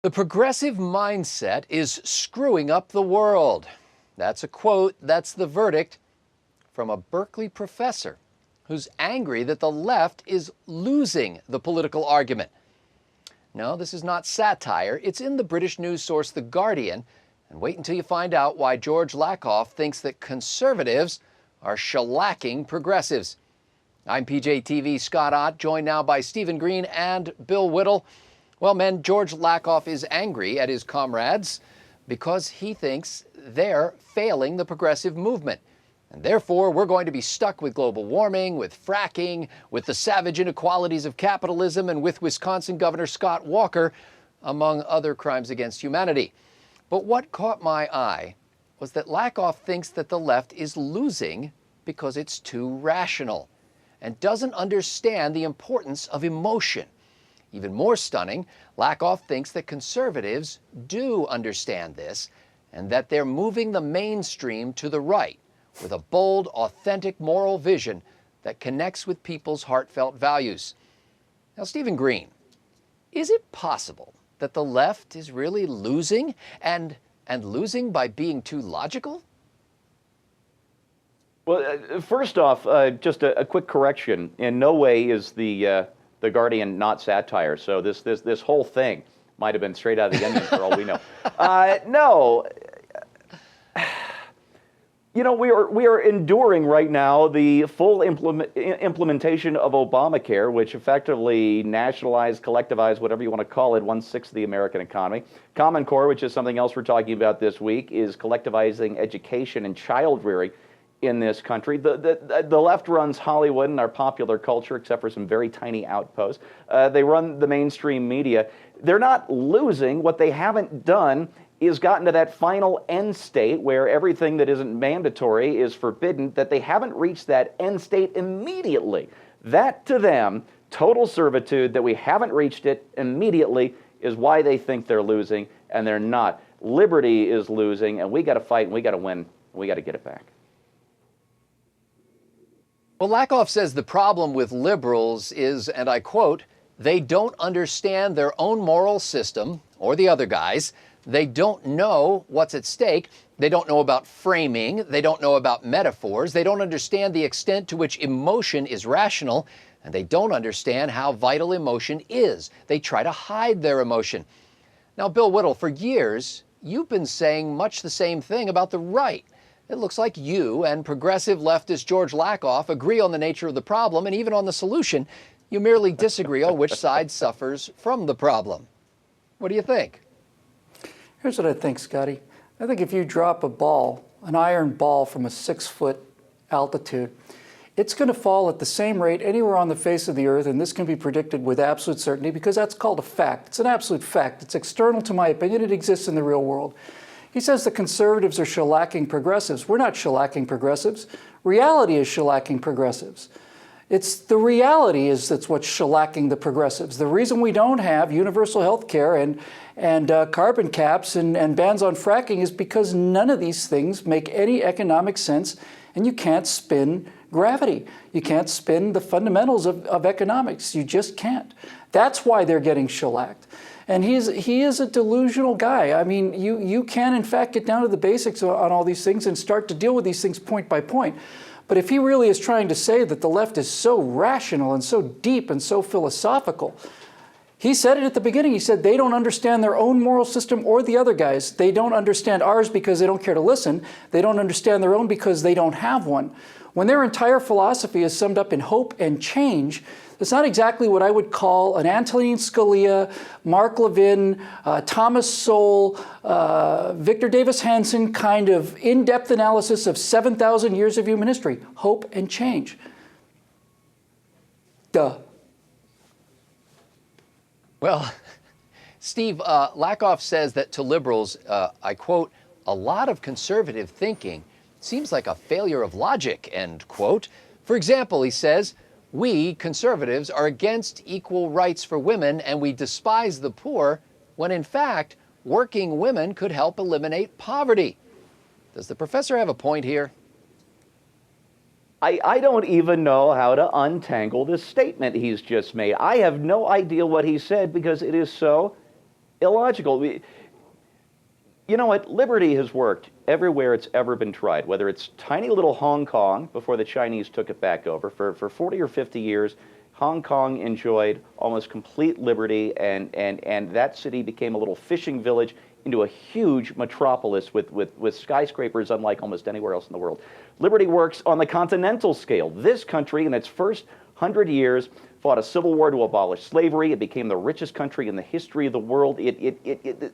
The progressive mindset is screwing up the world. That's a quote, that's the verdict from a Berkeley professor who's angry that the left is losing the political argument. No, this is not satire. It's in the British news source The Guardian. And wait until you find out why George Lakoff thinks that conservatives are shellacking progressives. I'm PJTV's Scott Ott, joined now by Stephen Green and Bill Whittle. Well, men, George Lakoff is angry at his comrades because he thinks they're failing the progressive movement. And therefore, we're going to be stuck with global warming, with fracking, with the savage inequalities of capitalism, and with Wisconsin Governor Scott Walker, among other crimes against humanity. But what caught my eye was that Lakoff thinks that the left is losing because it's too rational and doesn't understand the importance of emotion. Even more stunning, Lakoff thinks that conservatives do understand this and that they're moving the mainstream to the right with a bold, authentic moral vision that connects with people's heartfelt values. Now, Stephen Green, is it possible that the left is really losing and losing by being too logical? Well, first off, just a quick correction. In no way is the Guardian not satire. So this whole thing might have been straight out of the Onion for all we know. No, you know, we are enduring right now the full implementation of Obamacare, which effectively nationalized, collectivized, whatever you want to call it, 1/6 of the American economy. Common Core, which is something else we're talking about this week, is collectivizing education and child rearing in this country. The left runs Hollywood and our popular culture, except for some very tiny outposts. They run the mainstream media. They're not losing. What they haven't done is gotten to that final end state where everything that isn't mandatory is forbidden, that they haven't reached that end state immediately. That, to them, total servitude, that we haven't reached it immediately, is why they think they're losing, and they're not. Liberty is losing, and we got to fight, and we got to win, and we got to get it back. Well, Lakoff says the problem with liberals is, and I quote, they don't understand their own moral system, or the other guys. They don't know what's at stake. They don't know about framing. They don't know about metaphors. They don't understand the extent to which emotion is rational, and they don't understand how vital emotion is. They try to hide their emotion. Now, Bill Whittle, for years, you've been saying much the same thing about the right. It looks like you and progressive leftist George Lakoff agree on the nature of the problem and even on the solution. You merely disagree on which side suffers from the problem. What do you think? Here's what I think, Scotty. I think if you drop a ball, an iron ball from a 6-foot altitude, it's going to fall at the same rate anywhere on the face of the earth, and this can be predicted with absolute certainty because that's called a fact. It's an absolute fact. It's external to my opinion. It exists in the real world. He says the conservatives are shellacking progressives. We're not shellacking progressives. Reality is shellacking progressives. It's the reality that's what's shellacking the progressives. The reason we don't have universal health care and carbon caps and bans on fracking is because none of these things make any economic sense, and you can't spin gravity. You can't spin the fundamentals of economics. You just can't. That's why they're getting shellacked. And he is a delusional guy. I mean, you can, in fact, get down to the basics on all these things and start to deal with these things point by point. But if he really is trying to say that the left is so rational and so deep and so philosophical, he said it at the beginning. He said they don't understand their own moral system or the other guys. They don't understand ours because they don't care to listen. They don't understand their own because they don't have one. When their entire philosophy is summed up in hope and change, it's not exactly what I would call an Antonin Scalia, Mark Levin, Thomas Sowell, Victor Davis Hanson kind of in-depth analysis of 7,000 years of human history. Hope and change. Duh. Well, Steve, Lakoff says that to liberals, I quote, a lot of conservative thinking seems like a failure of logic, end quote. For example, he says, we, conservatives, are against equal rights for women and we despise the poor, when in fact, working women could help eliminate poverty. Does the professor have a point here? I don't even know how to untangle this statement he's just made. I have no idea what he said because it is so illogical. You know what? Liberty has worked everywhere it's ever been tried, whether it's tiny little Hong Kong before the Chinese took it back over. For 40 or 50 years, Hong Kong enjoyed almost complete liberty, and that city became a little fishing village into a huge metropolis with skyscrapers unlike almost anywhere else in the world. Liberty works on the continental scale. This country, in its first 100 years, fought a civil war to abolish slavery. It became the richest country in the history of the world.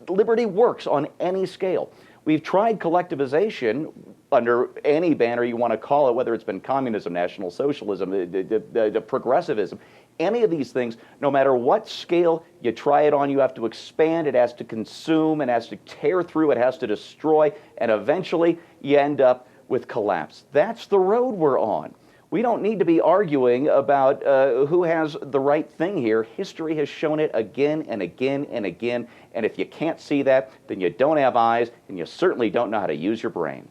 Liberty works on any scale. We've tried collectivization under any banner you want to call it, whether it's been communism, National Socialism, the progressivism, any of these things, no matter what scale you try it on, you have to expand, it has to consume, it has to tear through, it has to destroy, and eventually you end up with collapse. That's the road we're on. We don't need to be arguing about who has the right thing here. History has shown it again and again and again, and if you can't see that, then you don't have eyes, and you certainly don't know how to use your brain.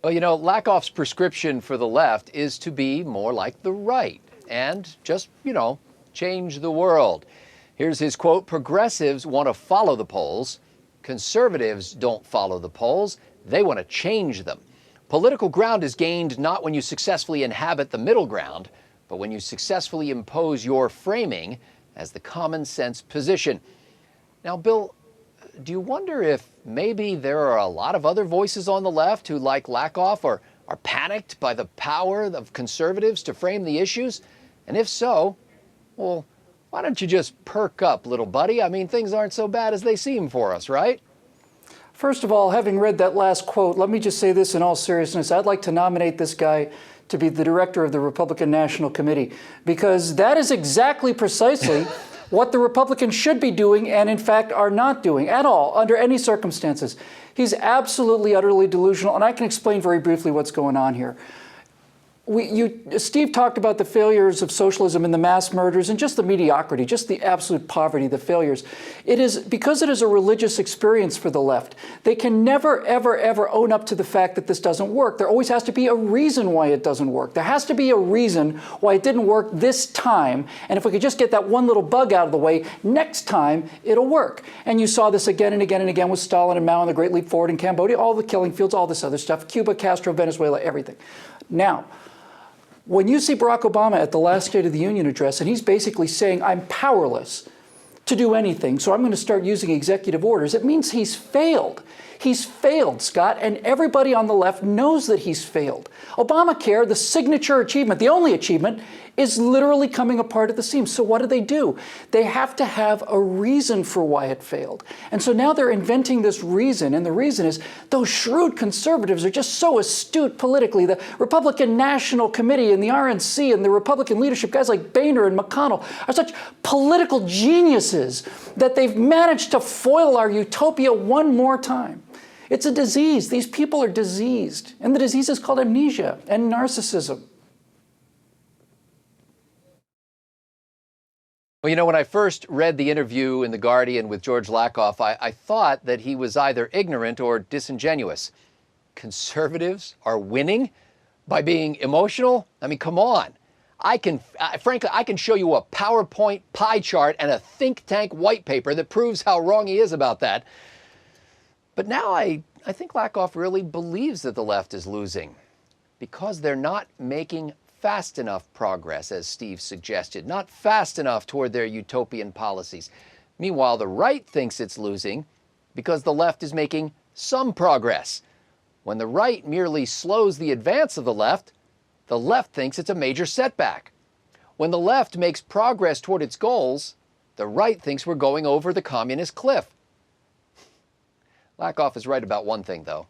Well, you know, Lakoff's prescription for the left is to be more like the right and just, you know, change the world. Here's his quote: "Progressives want to follow the polls. Conservatives don't follow the polls. They want to change them. Political ground is gained not when you successfully inhabit the middle ground, but when you successfully impose your framing as the common sense position." Now, Bill, do you wonder if maybe there are a lot of other voices on the left who, like Lakoff, are panicked by the power of conservatives to frame the issues? And if so, well, why don't you just perk up, little buddy? I mean, things aren't so bad as they seem for us, right? First of all, having read that last quote, let me just say this in all seriousness. I'd like to nominate this guy to be the director of the Republican National Committee, because that is exactly precisely what the Republicans should be doing and, in fact, are not doing at all, under any circumstances. He's absolutely, utterly delusional, and I can explain very briefly what's going on here. Steve talked about the failures of socialism and the mass murders and just the mediocrity, just the absolute poverty, the failures. It is because it is a religious experience for the left. They can never, ever, ever own up to the fact that this doesn't work. There always has to be a reason why it doesn't work. There has to be a reason why it didn't work this time. And if we could just get that one little bug out of the way, next time it'll work. And you saw this again and again and again with Stalin and Mao and the Great Leap Forward in Cambodia, all the killing fields, all this other stuff, Cuba, Castro, Venezuela, everything. Now, when you see Barack Obama at the last State of the Union address, and he's basically saying, I'm powerless to do anything, so I'm going to start using executive orders, it means he's failed. He's failed, Scott, and everybody on the left knows that he's failed. Obamacare, the signature achievement, the only achievement, is literally coming apart at the seams. So what do? They have to have a reason for why it failed. And so now they're inventing this reason, and the reason is those shrewd conservatives are just so astute politically. The Republican National Committee and the RNC and the Republican leadership, guys like Boehner and McConnell, are such political geniuses that they've managed to foil our utopia one more time. It's a disease. These people are diseased. And the disease is called amnesia and narcissism. Well, you know, when I first read the interview in The Guardian with George Lakoff, I thought that he was either ignorant or disingenuous. Conservatives are winning by being emotional? I mean, come on. Frankly, I can show you a PowerPoint pie chart and a think tank white paper that proves how wrong he is about that. But now I think Lakoff really believes that the left is losing because they're not making fast enough progress, as Steve suggested, not fast enough toward their utopian policies. Meanwhile, the right thinks it's losing because the left is making some progress. When the right merely slows the advance of the left thinks it's a major setback. When the left makes progress toward its goals, the right thinks we're going over the communist cliff. Lakoff is right about one thing, though.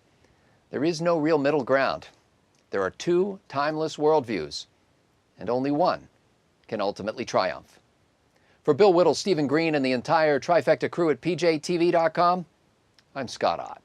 There is no real middle ground. There are two timeless worldviews, and only one can ultimately triumph. For Bill Whittle, Stephen Green, and the entire Trifecta crew at PJTV.com, I'm Scott Ott.